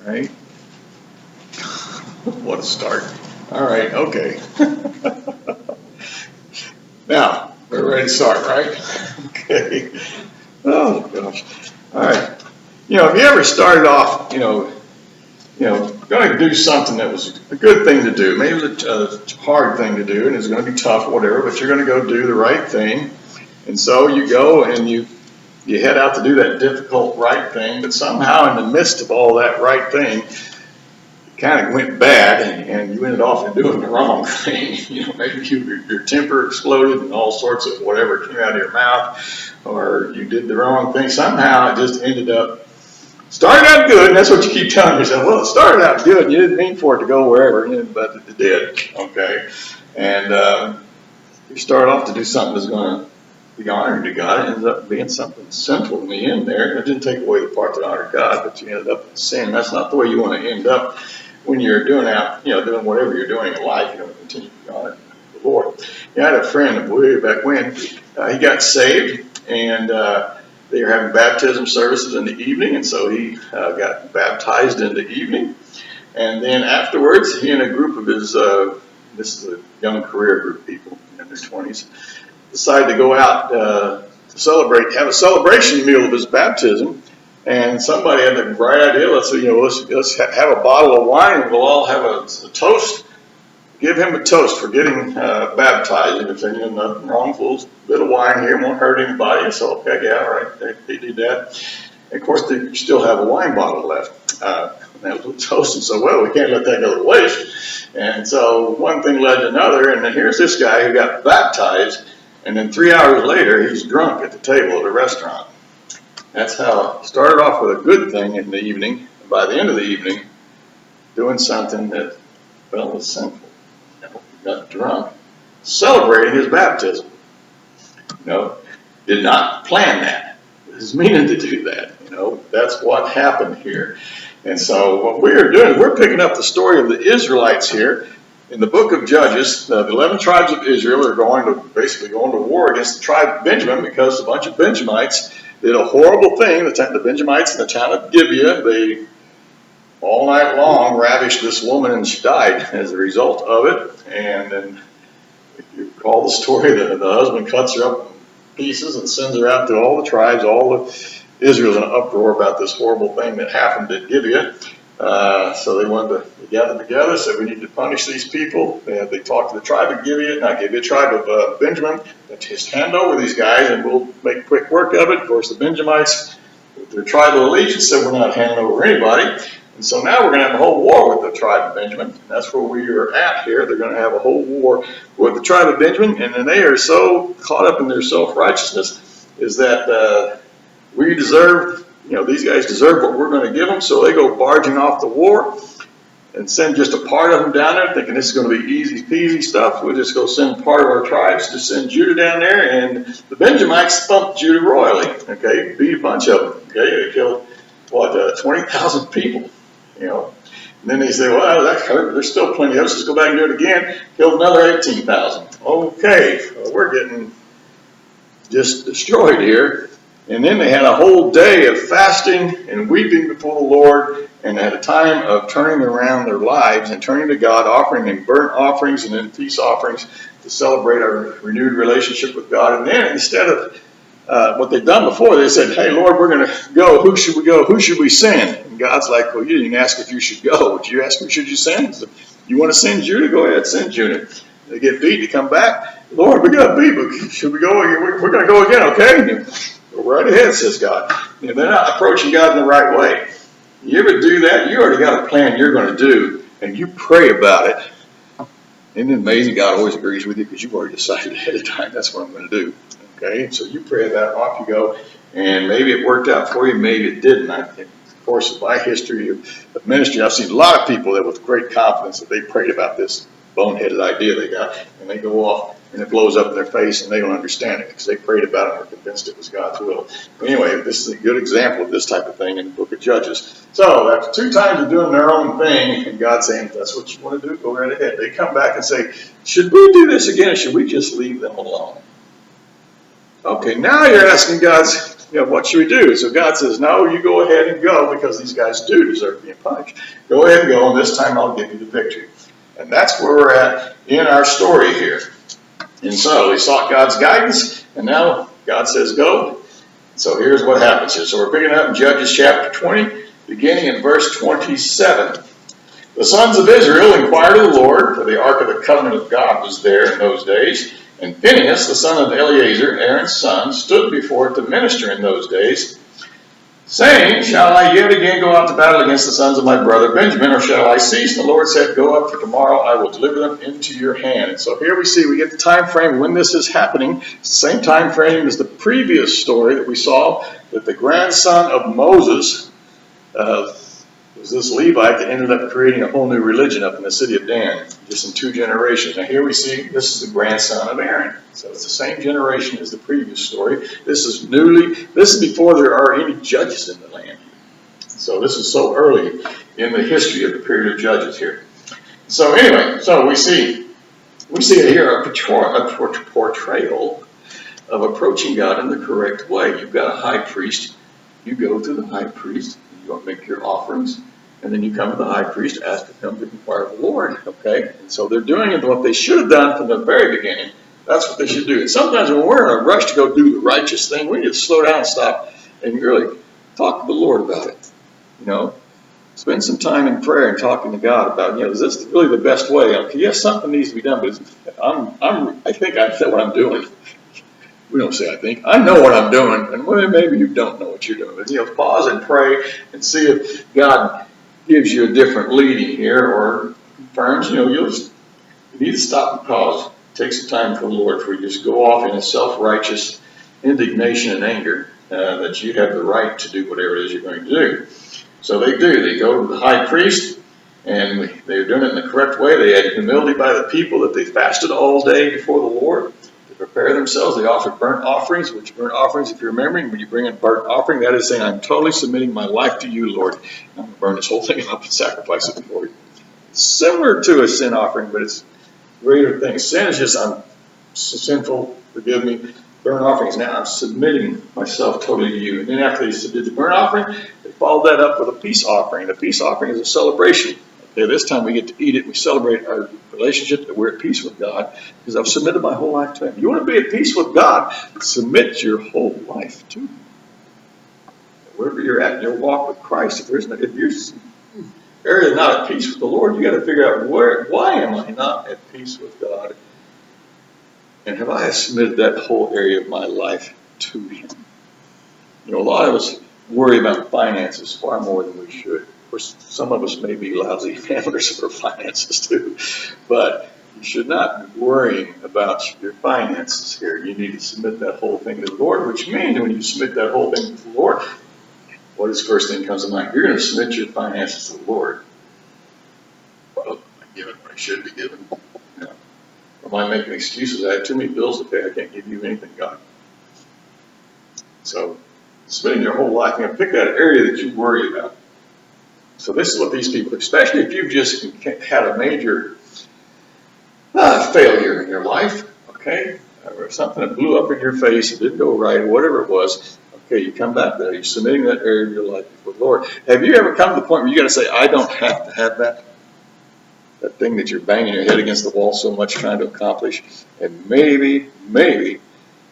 right? What a start. All right, okay. Now, we're ready to start, right? Okay. Oh, gosh. All right. If you ever started off, going to do something that was a good thing to do, maybe it was a hard thing to do, and it's going to be tough, whatever, but you're going to go do the right thing. And so you go and you head out to do that difficult right thing, but somehow in the midst of all that right thing, it kind of went bad, and you ended off in doing the wrong thing. Maybe your temper exploded and all sorts of whatever came out of your mouth, or you did the wrong thing. Somehow it just ended up started out good, and that's what you keep telling yourself. Well, it started out good, and you didn't mean for it to go wherever, but it did. Okay, and you start off to do something that's going to be honoring to God. It ends up being something sinful in the end there. It didn't take away the part that honored God, but you ended up in sin. That's not the way you want to end up when you're doing whatever you're doing in life. You don't continue to honor the Lord. I had a friend way back when he got saved, and they were having baptism services in the evening, and so he got baptized in the evening. And then afterwards, he and a group of his, this is a young career group of people in their 20s, decided to go out to have a celebration meal of his baptism. And somebody had the bright idea, let's have a bottle of wine, and we'll all have a toast. Give him a toast for getting baptized. And if there's nothing wrong, a little bit of wine here won't hurt anybody. So, okay, yeah, all right, they did that. And of course, they still have a wine bottle left. That was a toast. And so, well, we can't let that go to waste. And so one thing led to another. And then here's this guy who got baptized. And then 3 hours later, he's drunk at the table at a restaurant. That's how it started off with a good thing in the evening. And by the end of the evening, doing something that, was sinful. He got drunk, celebrating his baptism. Did not plan that. It was meaning to do that. That's what happened here. And so what we're doing, we're picking up the story of the Israelites here in the book of Judges. The 11 tribes of Israel are basically going to war against the tribe of Benjamin because a bunch of Benjamites did a horrible thing. The Benjamites in the town of Gibeah, they all night long ravished this woman, and she died as a result of it. And then, if you recall the story, the husband cuts her up in pieces and sends her out to all the tribes. All of Israel's in an uproar about this horrible thing that happened at Gibeah. So they wanted to gather together, said we need to punish these people. They talked to the tribe of tribe of Benjamin. Just hand over these guys and we'll make quick work of it. Of course, the Benjamites, with their tribal allegiance, said we're not handing over anybody. And so now we're going to have a whole war with the tribe of Benjamin. That's where we are at here. They're going to have a whole war with the tribe of Benjamin. And then they are so caught up in their self-righteousness is that we deserve, these guys deserve what we're going to give them. So they go barging off the war and send just a part of them down there, thinking this is going to be easy peasy stuff. We'll just go send part of our tribes to send Judah down there. And the Benjamites thumped Judah royally. Okay, beat a bunch of them. Okay, they killed, 20,000 people. And then they say, well, that hurt. There's still plenty of us. Let's go back and do it again. Killed another 18,000. Okay, we're getting just destroyed here. And then they had a whole day of fasting and weeping before the Lord, and had a time of turning around their lives and turning to God, offering Him burnt offerings and then peace offerings to celebrate our renewed relationship with God. And then instead of what they'd done before, they said, hey, Lord, we're going to go. Who should we go? Who should we send? And God's like, well, you didn't ask if you should go. Did you ask who should you send? So, you want to send Judah? Go ahead, send Judah. They get beat, they come back. Lord, we got beat, but should we go? We're going to go again, okay? Go right ahead, says God. They're not approaching God in the right way. You ever do that? You already got a plan you're going to do, and you pray about it. Isn't it amazing? God always agrees with you because you've already decided ahead of time that's what I'm going to do. Okay, so you pray about it, off you go, and maybe it worked out for you, maybe it didn't. I think, of course, in my history of ministry, I've seen a lot of people that with great confidence that they prayed about this boneheaded idea they got, and they go off, and it blows up in their face, and they don't understand it because they prayed about it and were convinced it was God's will. But anyway, this is a good example of this type of thing in the book of Judges. So after 2 times of doing their own thing, and God saying, if that's what you want to do, go right ahead. They come back and say, should we do this again, or should we just leave them alone? Okay, now you're asking God's what should we do? So God says, no, you go ahead and go, because these guys do deserve being punished. Go ahead and go, and this time I'll give you the victory. And that's where we're at in our story here. And so we sought God's guidance, and now God says go. So here's what happens here. So we're picking up in Judges chapter 20, beginning in verse 27. The sons of Israel inquired of the Lord, for the ark of the covenant of God was there in those days. And Phinehas, the son of Eleazar, Aaron's son, stood before it to minister in those days, saying, shall I yet again go out to battle against the sons of my brother Benjamin, or shall I cease? And the Lord said, go up, for tomorrow I will deliver them into your hand. And so here we get the time frame when this is happening. It's the same time frame as the previous story that we saw, that the grandson of Moses was this Levite that ended up creating a whole new religion up in the city of Dan, just in 2 generations. Now here we see this is the grandson of Aaron. So it's the same generation as the previous story. This is before there are any judges in the land. So this is so early in the history of the period of judges here. So anyway, so we see here a portrayal of approaching God in the correct way. You've got a high priest. You go to the high priest. You go make your offerings, and then you come to the high priest, ask him to inquire of the Lord. Okay, and so they're doing it what they should have done from the very beginning. That's what they should do. And sometimes when we're in a rush to go do the righteous thing, we need to slow down and stop and really talk to the Lord about it. Spend some time in prayer and talking to God about, is this really the best way? Okay, yes, something needs to be done, but I think I know what I'm doing. We don't say I think. I know what I'm doing, and maybe you don't know what you're doing. But, pause and pray and see if God gives you a different leading here, or confirms. You need to stop and pause. Take some time for the Lord, before you just go off in a self-righteous indignation and anger that you have the right to do whatever it is you're going to do. So they do. They go to the high priest, and they're doing it in the correct way. They had humility by the people, that they fasted all day before the Lord. Prepare themselves. They offer burnt offerings, which burnt offerings, if you're remembering, when you bring a burnt offering, that is saying, I'm totally submitting my life to you, Lord. I'm going to burn this whole thing up and sacrifice it before you. It's similar to a sin offering, but it's a greater thing. Sin is just, I'm sinful, forgive me. Burnt offerings, now I'm submitting myself totally to you. And then after they did the burnt offering, they followed that up with a peace offering. The peace offering is a celebration. Okay, this time we get to eat it. We celebrate our relationship, that we're at peace with God, because I've submitted my whole life to Him. You want to be at peace with God, submit your whole life to Him. Wherever you're at in your walk with Christ, if you're area not at peace with the Lord, you got to figure out why am I not at peace with God, and have I submitted that whole area of my life to Him? A lot of us worry about finances far more than we should. Of course, some of us may be lousy handlers of our finances too, but you should not be worrying about your finances here. You need to submit that whole thing to the Lord, which means when you submit that whole thing to the Lord, what is the first thing that comes to mind? You're going to submit your finances to the Lord. Well, am I giving what I should be given? No. Am I making excuses? I have too many bills to pay. I can't give you anything, God. So, spending your whole life, pick that area that you worry about. So this is what these people, especially if you've just had a major failure in your life, okay, or something that blew up in your face, it didn't go right, or whatever it was, okay, you come back there, you're submitting that area of your life before the Lord. Have you ever come to the point where you got to say, I don't have to have that thing that you're banging your head against the wall so much trying to accomplish, and maybe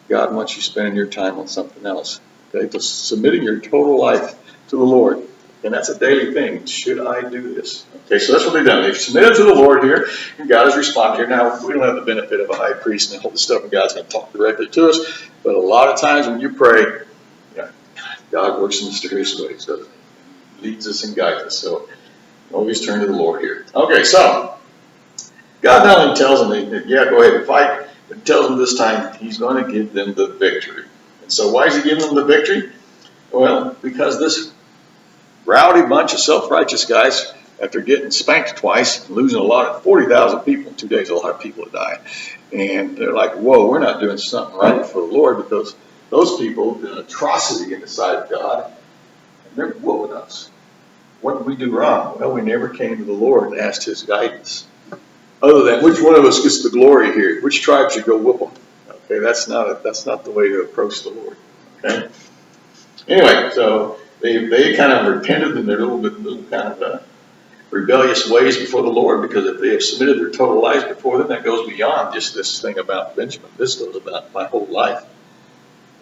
God wants you spending your time on something else. Okay, so submitting your total life to the Lord. And that's a daily thing. Should I do this? Okay, so that's what they've done. They've submitted to the Lord here, and God has responded here. Now, we don't have the benefit of a high priest and all this stuff, and God's going to talk directly to us. But a lot of times when you pray, God works in mysterious ways, doesn't He? Leads us and guides us. So always turn to the Lord here. Okay, so God not only tells them, go ahead and fight, but tells them this time He's going to give them the victory. And so why is He giving them the victory? Well, because this rowdy bunch of self-righteous guys, after getting spanked twice and losing 40,000 people in 2 days, a lot of people have died. And they're like, whoa, we're not doing something right for the Lord, because those people did an atrocity in the sight of God, and they're whooping us. What did we do wrong? Well, we never came to the Lord and asked His guidance. Other than, which one of us gets the glory here? Which tribe should go whoop them? Okay, that's not the way to approach the Lord. Okay? Anyway, so they kind of repented in their little kind of rebellious ways before the Lord, because if they have submitted their total lives before them, that goes beyond just this thing about Benjamin. This goes about my whole life.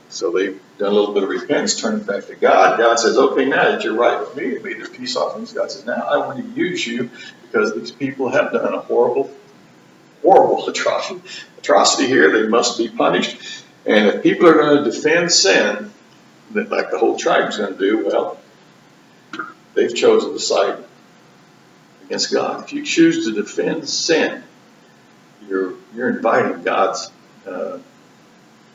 So they've done a little bit of repentance, turning back to God. God says, okay, now that you're right with me, you made their peace offerings. God says, now I want to use you, because these people have done a horrible atrocity here. They must be punished. And if people are going to defend sin, like the whole tribe is going to do, well, they've chosen to side against God. If you choose to defend sin, you're inviting God's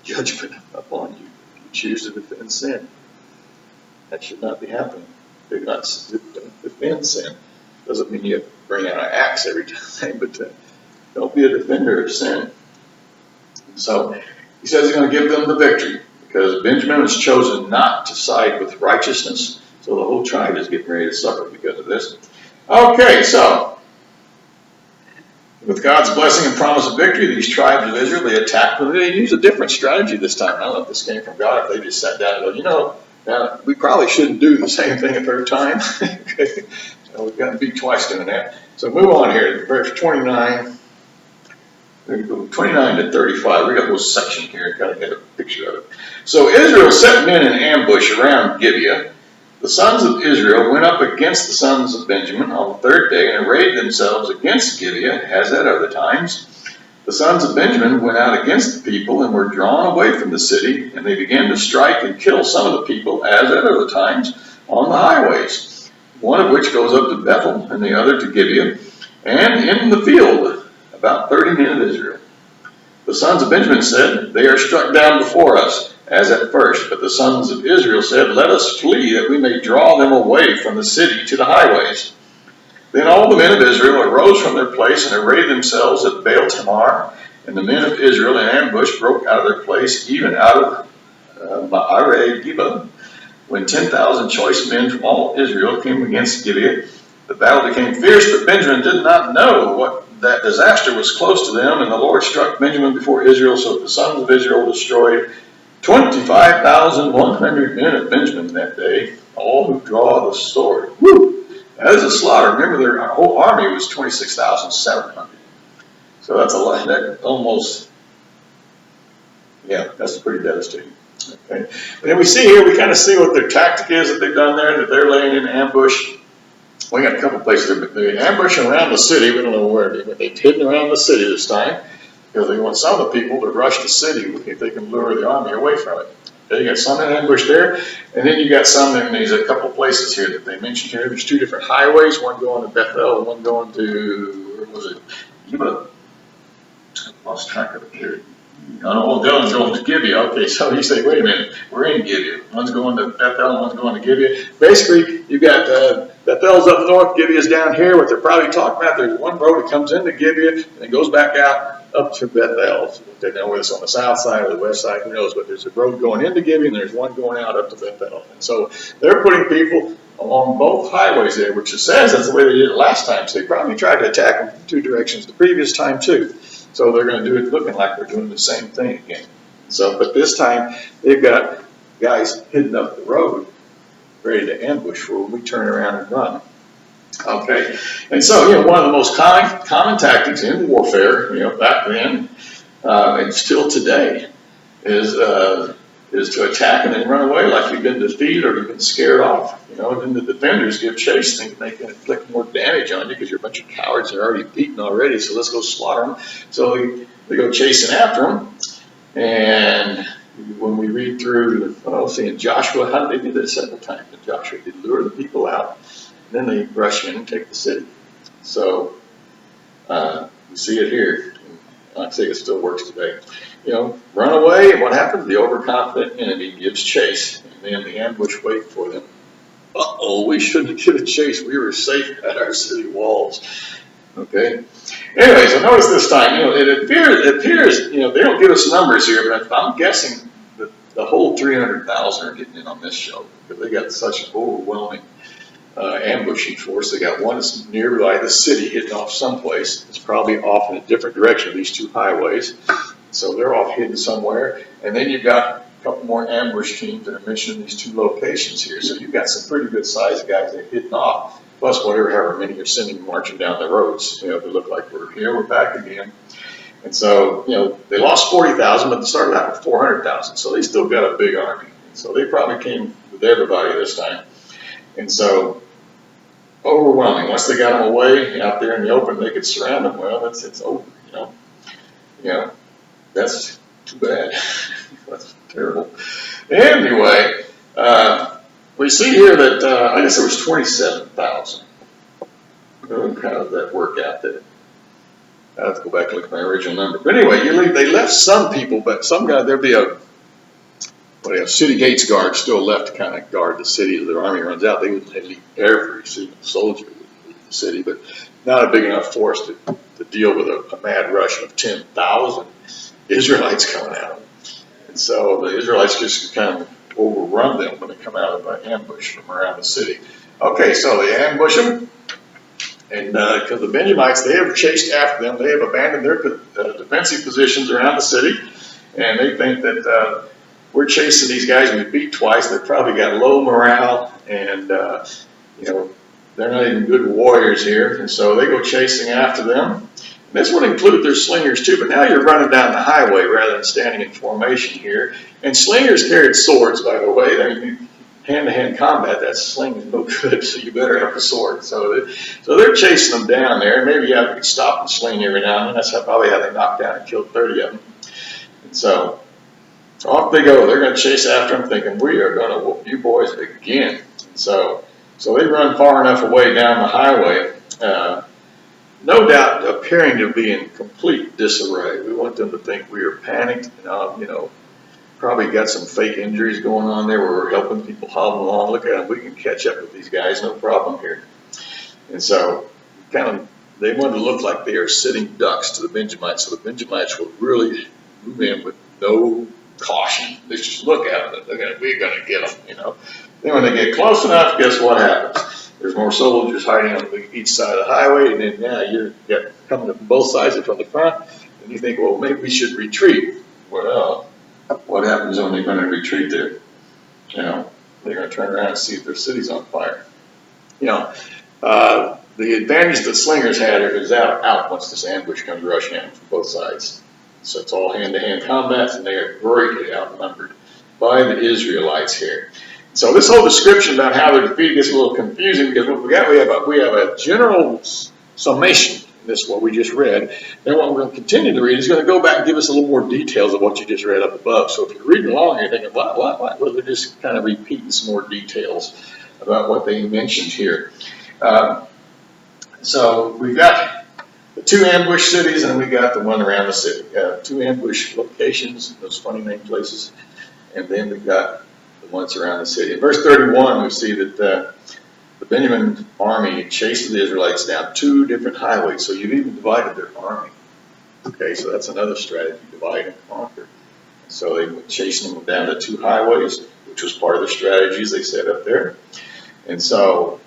judgment upon you. If you choose to defend sin, that should not be happening. Do not defend sin. Doesn't mean you have to bring out an axe every time, but don't be a defender of sin. So he says he's going to give them the victory, because Benjamin has chosen not to side with righteousness. So the whole tribe is getting ready to suffer because of this. Okay, so with God's blessing and promise of victory, these tribes of Israel, they attacked them. They used a different strategy this time. I don't know if this came from God, if they just sat down and go, now we probably shouldn't do the same thing a third time. Okay. So we've got to be twice doing that. So move on here, verse 29. 29 to 35, we got a little section here, kind of get a picture of it. So Israel set men in ambush around Gibeah. The sons of Israel went up against the sons of Benjamin on the third day and arrayed themselves against Gibeah, as at other times. The sons of Benjamin went out against the people and were drawn away from the city, and they began to strike and kill some of the people, as at other times, on the highways, one of which goes up to Bethel and the other to Gibeah, and in the field about 30 men of Israel. The sons of Benjamin said, they are struck down before us, as at first. But the sons of Israel said, let us flee, that we may draw them away from the city to the highways. Then all the men of Israel arose from their place and arrayed themselves at Baal Tamar. And the men of Israel in ambush broke out of their place, even out of Ma'areh Gibeah. When 10,000 choice men from all Israel came against Gibeah, the battle became fierce, but Benjamin did not know that disaster was close to them, and the Lord struck Benjamin before Israel, so that the sons of Israel destroyed 25,100 men of Benjamin that day, all who draw the sword. Woo! That is a slaughter. Remember, their whole army was 26,700. So that's a lot. That almost, that's pretty devastating. Okay. And then we see here, we kind of see what their tactic is that they've done there, that they're laying in ambush. We got a couple places there, but they're ambushing around the city. We don't know where, but they've hidden around the city this time, because they want some of the people to rush the city if they can lure the army away from it. Okay, you got some in ambush there, and then you got some in these a couple places here that they mentioned here. There's two different highways, one going to Bethel and one going to, where was it? I lost track of it here. Oh, Dylan's going to Gibeah. Okay, so you say, wait a minute, we're in Gibeah. One's going to Bethel, one's going to Gibeah. Basically, you've got Bethel's up north, Gibeah's down here. What they're probably talking about, there's one road that comes into Gibeah and it goes back out up to Bethel. So they don't know whether it's on the south side or the west side, who knows, but there's a road going into Gibeah and there's one going out up to Bethel. And so they're putting people along both highways there, which it says that's the way they did it last time. So they probably tried to attack them from two directions the previous time too. So they're going to do it looking like they're doing the same thing again. So, but this time they've got guys hidden up the road, ready to ambush for when we turn around and run. Okay, and so one of the most common tactics in warfare, back then and still today, is to attack and then run away like you've been defeated or you've been scared off. And then the defenders give chase, thinking they can inflict more damage on you because you're a bunch of cowards. They're already beaten already, so let's go slaughter them. So they go chasing after them. And when we read through, in Joshua, how did they do this several times? In Joshua, they lure the people out, and then they rush in and take the city. So we see it here. I think it still works today. Run away, and what happens? The overconfident enemy gives chase, and then the ambush wait for them. We shouldn't give a chase. We were safe at our city walls. Okay. Anyway, so notice this time, it appears, they don't give us numbers here, but I'm guessing that the whole 300,000 are getting in on this show because they got such an overwhelming ambushing force. They got one that's nearby the city, hidden off someplace. It's probably off in a different direction of these two highways. So they're off hidden somewhere. And then you've got a couple more ambush teams that are mentioned in these two locations here. So you've got some pretty good sized guys that are hitting off, plus however many you're sending marching down the roads. You know, they look like we're back again. And so, you know, they lost 40,000, but they started out with 400,000. So they still got a big army. So they probably came with everybody this time. And so, overwhelming. Once they got them away out there in the open, they could surround them. Well, it's over, you know. You know, that's too bad. That's terrible. Anyway, we see here that I guess there was 27,000. How did that work out there? I have to go back and look at my original number. But anyway, they left some people, but some guy, there'd be a city gates guard still left to kind of guard the city as their army runs out. They would leave every single soldier in the city, but not a big enough force to deal with a mad rush of 10,000 Israelites coming at them. And so the Israelites just kind of overrun them when they come out of an ambush from around the city. Okay, so they ambush them. And because the Benjamites, they have chased after them. They have abandoned their defensive positions around the city. And they think that we're chasing these guys we beat twice. They've probably got low morale. And, you know, they're not even good warriors here. And so they go chasing after them. And this would include their slingers too. But now you're running down the highway rather than standing in formation here. And slingers carried swords, by the way. I mean, hand-to-hand combat, that sling is no good, so you better have a sword. So they're chasing them down there. Maybe you have to stop and sling every now and then. That's probably how they knocked down and killed 30 of them. And so off they go. They're going to chase after them, thinking, we are going to whoop you boys again. So they run far enough away down the highway, no doubt appearing to be in complete disarray. We want them to think we are panicked, you know, probably got some fake injuries going on there where we're helping people hobble along. Look at them. We can catch up with these guys. No problem here. And so they want to look like they are sitting ducks to the Benjamites. So the Benjamites will really move in with no caution. They just look at them. We're going to get them, you know. Then when they get close enough, guess what happens? There's more soldiers hiding on each side of the highway. And then now you're coming from both sides and from the front. And you think, well, maybe we should retreat. Well, what happens when they're going to retreat there? You know, they're going to turn around and see if their city's on fire. You know, the advantage that slingers had is out once this ambush comes rushing in from both sides. So it's all hand-to-hand combat, and they are greatly outnumbered by the Israelites here. So this whole description about how they're defeated gets a little confusing because what we have a general summation. This is what we just read. Then what we're going to continue to read is going to go back and give us a little more details of what you just read up above. So if you're reading along, you're thinking, what? Well, they're just kind of repeating some more details about what they mentioned here. So we've got the two ambush cities, and we got the one around the city. Two ambush locations, those funny named places, and then we've got the ones around the city. In verse 31, we see that the Benjamin army chased the Israelites down two different highways, so you've even divided their army. Okay, so that's another strategy, divide and conquer. So they were chasing them down the two highways, which was part of the strategies they set up there. And so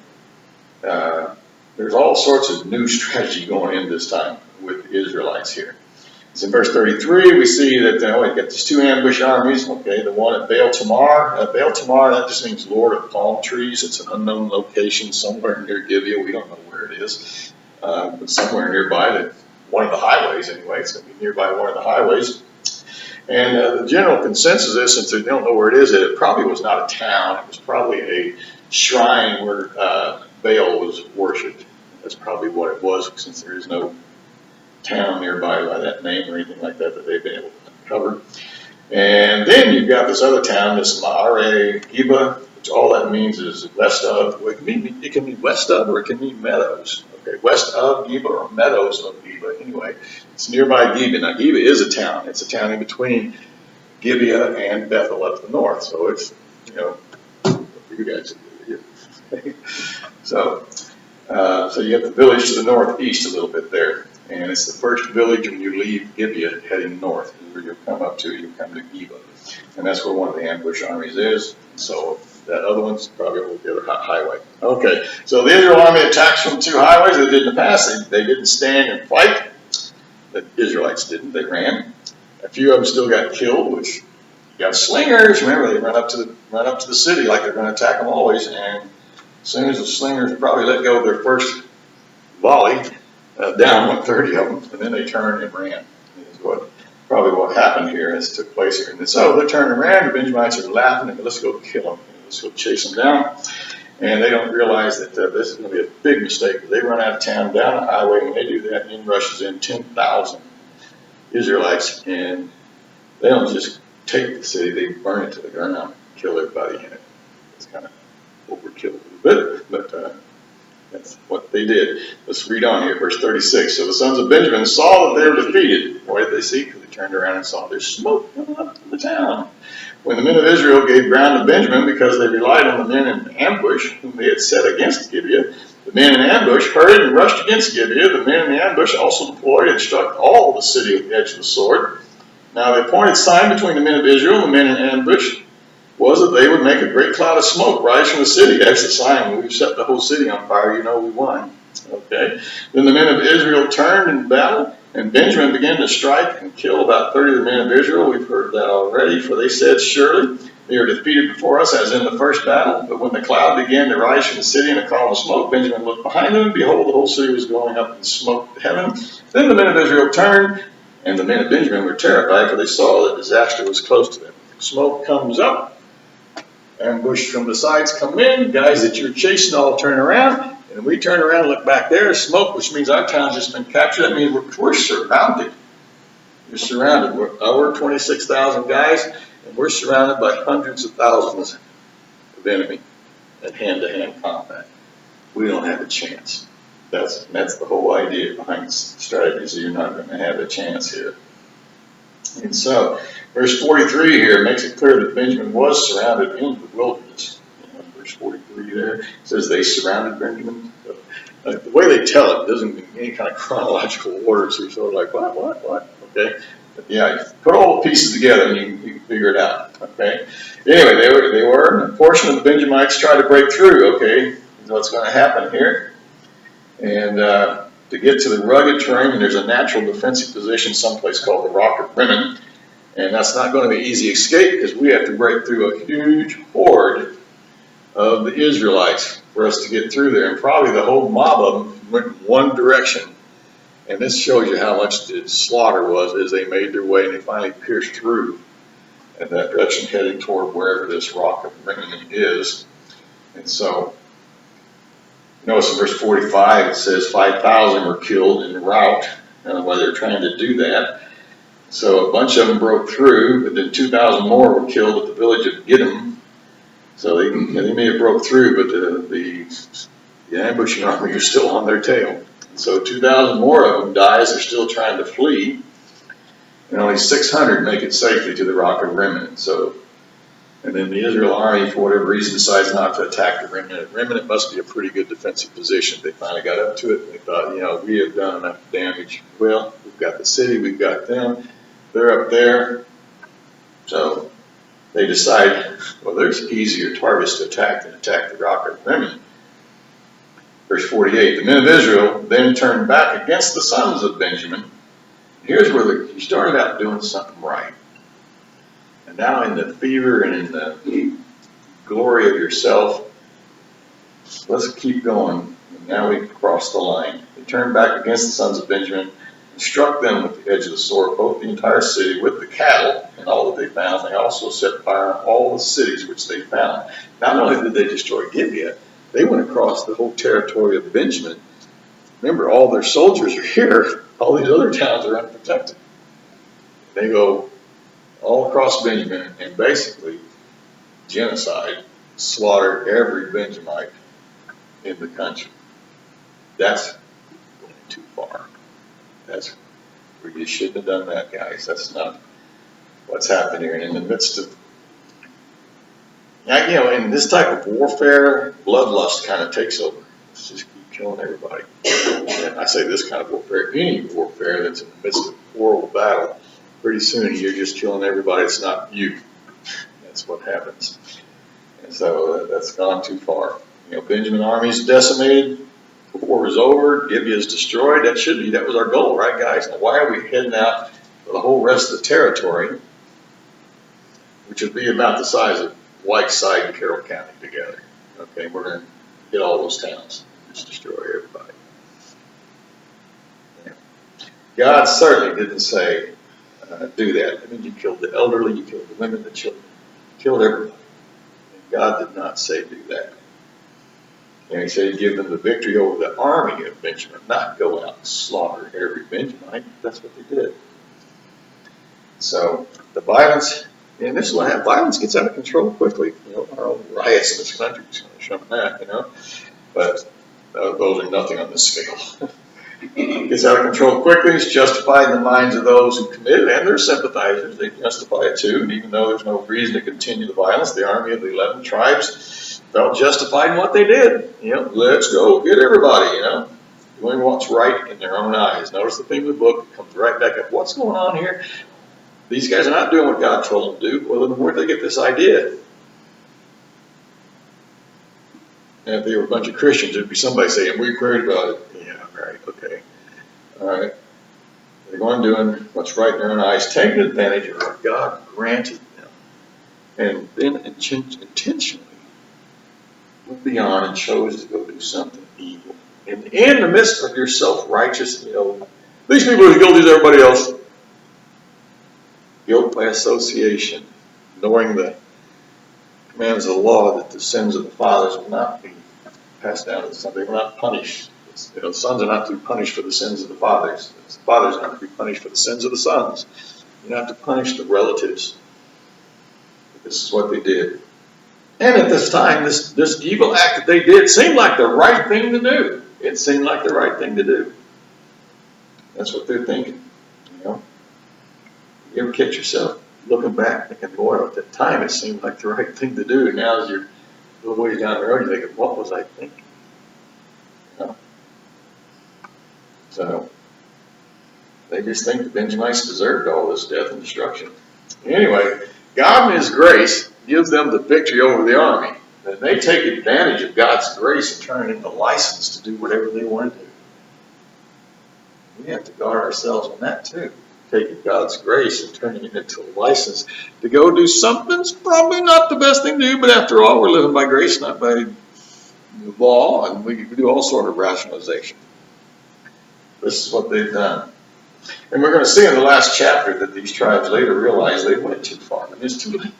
there's all sorts of new strategy going in this time with the Israelites here. So in verse 33, we see that we got these two ambush armies. Okay, the one at Baal Tamar. Baal Tamar, that just means Lord of Palm Trees. It's an unknown location somewhere near Gibeah. We don't know where it is, but somewhere nearby, one of the highways anyway. It's going to be nearby one of the highways. And the general consensus is, since they don't know where it is, that it probably was not a town. It was probably a shrine where Baal was worshipped. That's probably what it was, since there is no town nearby by that name or anything like that they've been able to uncover. And then you've got this other town, this Ma'are Geba, which all that means is west of. Well, it can mean west of, or it can mean meadows. Okay, west of Geba or meadows of Geba. Anyway, it's nearby Geba. Now, Geba is a town. It's a town in between Gibeah and Bethel up to the north. So it's, you know, for you guys here. So you have the village to the northeast a little bit there. And it's the first village when you leave Gibeah heading north, where you'll come up to. You'll come to Geba. And that's where one of the ambush armies is. So that other one's probably over the other highway. Okay, so the Israel army attacks from two highways. They did in the past. They didn't stand and fight. The Israelites didn't. They ran. A few of them still got killed, which got slingers. Remember, they run up to the city like they're going to attack them always. And as soon as the slingers probably let go of their first volley, down went 30 of them, and then they turned and ran. Is probably what happened here as took place here. And so they turned and ran. The Benjamites are laughing and let's go kill them. Let's go chase them down. And they don't realize that this is going to be a big mistake. They run out of town down the highway. When they do that, in rushes in 10,000 Israelites, and they don't just take the city; they burn it to the ground, kill everybody in it. It's kind of overkill a little bit, but that's what they did. Let's read on here, verse 36. So the sons of Benjamin saw that they were defeated. Why did they see? Because they turned around and saw there's smoke coming up from the town. When the men of Israel gave ground to Benjamin because they relied on the men in ambush whom they had set against Gibeah, the men in ambush hurried and rushed against Gibeah. The men in the ambush also deployed and struck all the city with the edge of the sword. Now the appointed sign between the men of Israel and the men in ambush was that they would make a great cloud of smoke rise from the city. That's the sign. When we've set the whole city on fire, you know we won. Okay. Then the men of Israel turned in battle, and Benjamin began to strike and kill about 30 of the men of Israel. We've heard that already. For they said, surely they are defeated before us, as in the first battle. But when the cloud began to rise from the city in a column of smoke, Benjamin looked behind him, and behold, the whole city was going up in smoke to heaven. Then the men of Israel turned, and the men of Benjamin were terrified, for they saw that disaster was close to them. Smoke comes up. Ambush from the sides come in. Guys that you're chasing all turn around. And we turn around and look back there, smoke, which means our town's just been captured. That means we're surrounded. We're surrounded. We're 26,000 guys, and we're surrounded by hundreds of thousands of enemy at hand-to-hand combat. We don't have a chance. That's the whole idea behind strategies. You're not going to have a chance here. And so, verse 43 here makes it clear that Benjamin was surrounded in the wilderness. Verse 43 there says they surrounded Benjamin. The way they tell it doesn't in any kind of chronological order, so you're sort of like, what? Okay. But yeah, you put all the pieces together and you can figure it out. Okay. Anyway, they were. A portion of the Benjamites tried to break through. Okay. What's going to happen here? And to get to the rugged terrain, and there's a natural defensive position someplace called the Rock of Rimmon. And that's not going to be easy escape because we have to break through a huge horde of the Israelites for us to get through there. And probably the whole mob of them went in one direction. And this shows you how much the slaughter was as they made their way and they finally pierced through in that direction heading toward wherever this Rock of Rimmon is. And so, notice in verse 45 it says 5,000 were killed in rout. I don't know why they're trying to do that. So a bunch of them broke through, but then 2,000 more were killed at the village of Gidom. So they may have broke through, but the ambushing army are still on their tail. And so 2,000 more of them die as they're still trying to flee, and only 600 make it safely to the Rock of Rimmon. So, and then the Israel army, for whatever reason, decides not to attack the Rimmon. At Rimmon, it must be a pretty good defensive position. They finally got up to it, and they thought, we have done enough damage. Well, we've got the city, we've got them. They're up there. So they decide, well, there's easier targets to attack than attack the Rock of Rimmon. Verse 48, the men of Israel then turned back against the sons of Benjamin. Here's where you started out doing something right. And now in the fever and in the glory of yourself, let's keep going. And now we cross the line. They turned back against the sons of Benjamin and struck them with the edge of the sword, both the entire city with the cattle and all that they found. They also set fire on all the cities which they found. Not only did they destroy Gibeah, they went across the whole territory of Benjamin. Remember, all their soldiers are here. All these other towns are unprotected. They go all across Benjamin and basically genocide, slaughter every Benjamite in the country. That's going too far. That's where you shouldn't have done that, guys. That's not what's happening here. And in the midst of, in this type of warfare, bloodlust kind of takes over. Let's just keep killing everybody. And I say this kind of warfare, any warfare that's in the midst of horrible battle, pretty soon you're just killing everybody. It's not you. That's what happens. And so that's gone too far. Benjamin army's decimated. The war is over. Gibeah is destroyed. That was our goal, right, guys? Now, why are we heading out for the whole rest of the territory which would be about the size of Whiteside and Carroll County together. Okay, we're going to hit all those towns, just destroy everybody. Yeah. God certainly didn't say, do that. I mean, you killed the elderly, you killed the women, the children, you killed everybody. And God did not say do that. And he said he'd give them the victory over the army of Benjamin, not go out and slaughter every Benjamite. That's what they did. So the violence, and this is what happens, violence gets out of control quickly. You know, our own riots in this country is going to show that, you know. But those are nothing on this scale. Gets out of control quickly. It's justified in the minds of those who commit it and their sympathizers. They justify it too. And even though there's no reason to continue the violence, the army of the 11 tribes felt justified in what they did. You know, let's go get everybody, you know, doing what's right in their own eyes. Notice the theme of the book. It comes right back up. What's going on here? These guys are not doing what God told them to do. Well, then where did they get this idea? And if they were a bunch of Christians, there'd be somebody saying, we prayed about it. Yeah, right, okay. All right. They're going doing what's right in their own eyes, taking advantage of what God granted them, and then intentionally went beyond and chose to go do something evil. And in the midst of your self-righteous, you know, these people are as guilty as everybody else. Guilt by association, knowing the commands of the law that the sins of the fathers will not be passed down to the sons. They will not punish. You know, sons are not to be punished for the sins of the fathers. The fathers are not to be punished for the sins of the sons. You're not to punish the relatives. This is what they did. And at this time, this evil act that they did seemed like the right thing to do. It seemed like the right thing to do. That's what they're thinking, you know. You ever catch yourself looking back thinking, boy, at that time it seemed like the right thing to do. Now as you're a little ways down the road, you're thinking, what was I thinking? You know? So they just think the Benjamites deserved all this death and destruction. Anyway, God in His grace gives them the victory over the army. And they take advantage of God's grace and turn it into license to do whatever they want to do. We have to guard ourselves on that too. Taking God's grace and turning it into a license to go do something that's probably not the best thing to do, but after all, we're living by grace, not by law, and we do all sort of rationalization. This is what they've done. And we're going to see in the last chapter that these tribes later realized they went too far, and it's too late.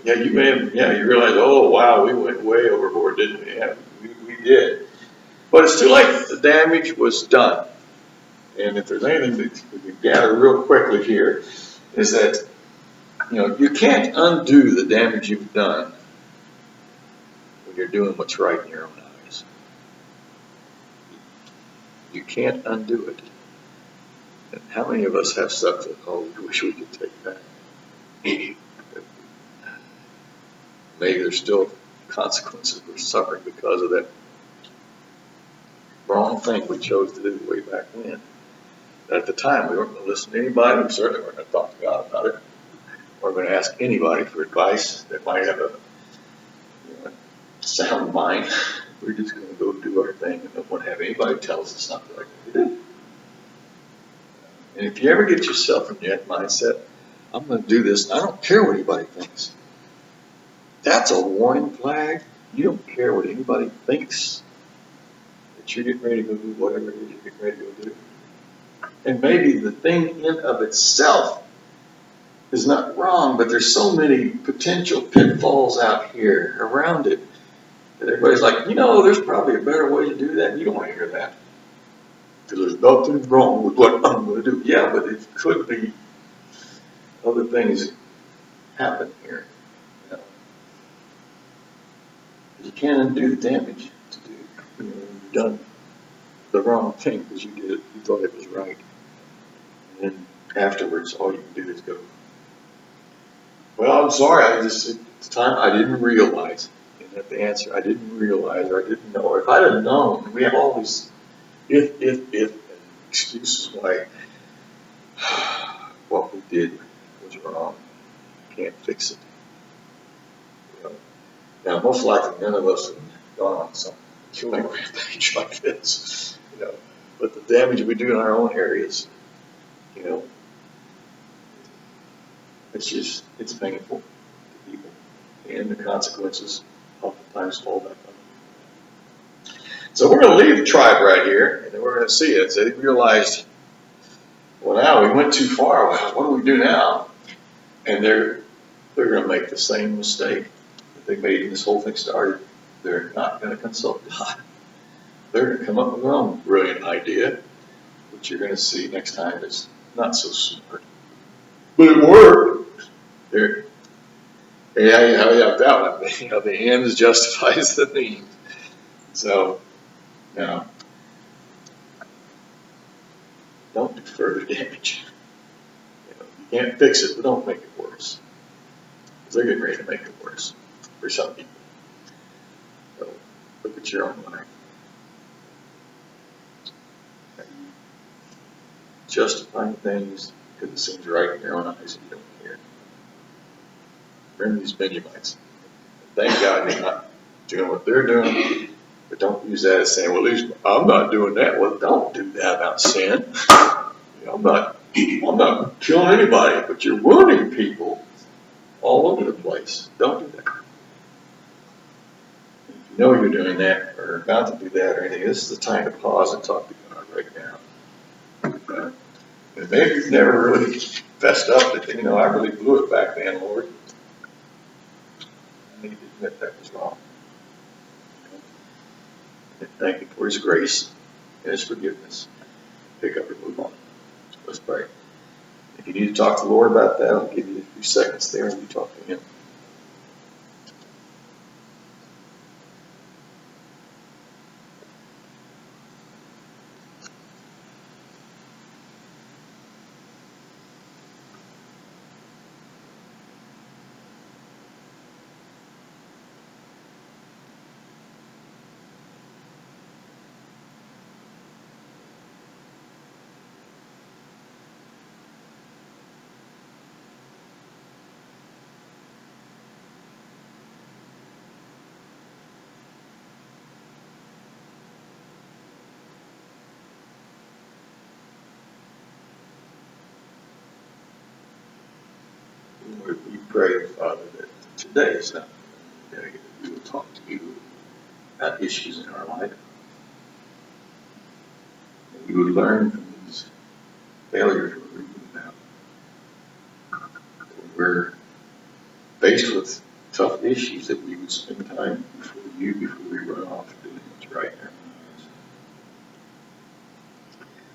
Yeah, you realize, oh, wow, we went way overboard, didn't we? Yeah, we did. But it's too late. The damage was done. And if there's anything that we can gather real quickly here, is that, you know, you can't undo the damage you've done when you're doing what's right in your own eyes. You can't undo it. And how many of us have stuff that, oh, we wish we could take back? Maybe there's still consequences we're suffering because of that wrong thing we chose to do way back when. At the time, we weren't going to listen to anybody. We certainly weren't going to talk to God about it. We weren't going to ask anybody for advice that might have a sound mind. We're just going to go do our thing and don't want to have anybody tell us it's not the right thing to do. And if you ever get yourself in that mindset, I'm going to do this, and I don't care what anybody thinks. That's a warning flag. You don't care what anybody thinks. That you're getting ready to go do whatever it is you're getting ready to go do. And maybe the thing in of itself is not wrong, but there's so many potential pitfalls out here around it that everybody's like, you know, there's probably a better way to do that. And you don't want to hear that. Because there's nothing wrong with what I'm going to do. Yeah, but it could be other things happen here. You know, you can't undo the damage to do. You know, you've done the wrong thing because you did it. You thought it was right. And then afterwards, all you can do is go, well, I'm sorry. At the time, I didn't realize. And that's the answer. I didn't realize, or I didn't know. Or if I'd have known, we have all these if, and excuses why what we did was wrong. Can't fix it. You know? Now, most likely, none of us have gone on some killing rampage like this. You know, but the damage we do in our own areas, you know, it's painful to people. And the consequences oftentimes fall back on them. So we're going to leave the tribe right here, and then we're going to see it. So they realized, well, now we went too far. What do we do now? And they're going to make the same mistake that they made when this whole thing started. They're not going to consult God. They're going to come up with their own brilliant idea, which you're going to see next time is not so smart. But it worked. There. Yeah, that one. You know, the ends justifies the means. So, no, don't do further damage. You know, you can't fix it, but don't make it worse. Because they're getting ready to make it worse for some people. So, look at your own life. Justifying things because it seems right in your own eyes and you don't care. Remember these Benjamites. Thank God you're not doing what they're doing, but don't use that as saying, well, at least I'm not doing that. Well, don't do that about sin. You know, I'm not killing anybody, but you're wounding people all over the place. Don't do that. If you know you're doing that or about to do that or anything, this is the time to pause and talk to God right now. And maybe you've never really fessed up that, you know, I really blew it back then, Lord. I need to admit that was wrong. And thank you for His grace and His forgiveness. Pick up and move on. So let's pray. If you need to talk to the Lord about that, I'll give you a few seconds there and you talk to Him. Lord, we pray, Father, that today is not the day that we will talk to you about issues in our life. That we would learn from these failures we're reading about. When we're faced with tough issues, that we would spend time before you before we run off doing what's right in our lives.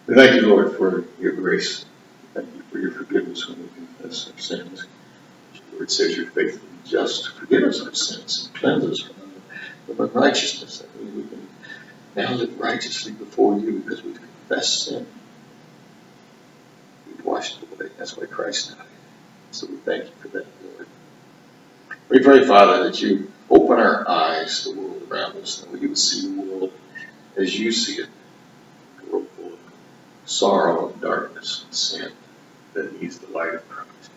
We thank you, Lord, for your grace. Thank you for your forgiveness when we confess our sins. Your word says you're faithful and just to forgive us our sins and cleanse us from unrighteousness, that we can now live righteously before you because we've confessed sin. We've washed it away. That's why Christ died. So we thank you for that, Lord. We pray, Father, that you open our eyes to the world around us, and we would see the world as you see it, a world full of sorrow and darkness and sin that needs the light of Christ.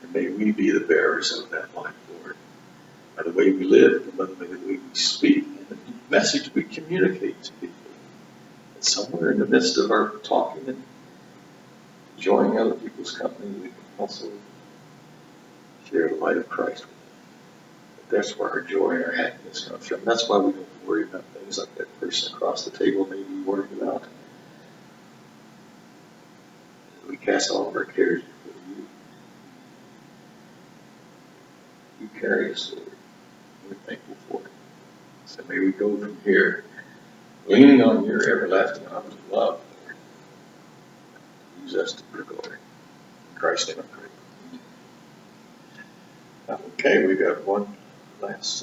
And may we be the bearers of that light, Lord, by the way we live, and by the way we speak, and the message we communicate to people. And somewhere in the midst of our talking and enjoying other people's company, we can also share the light of Christ with them. That's where our joy and our happiness comes from. That's why we don't worry about things like that person across the table may be worried about. We cast all of our cares before you. You carry us, Lord. We're thankful for it. So may we go from here leaning on your everlasting arms of love, Lord. Use us to your glory. In Christ's name I pray. Okay, we've got one last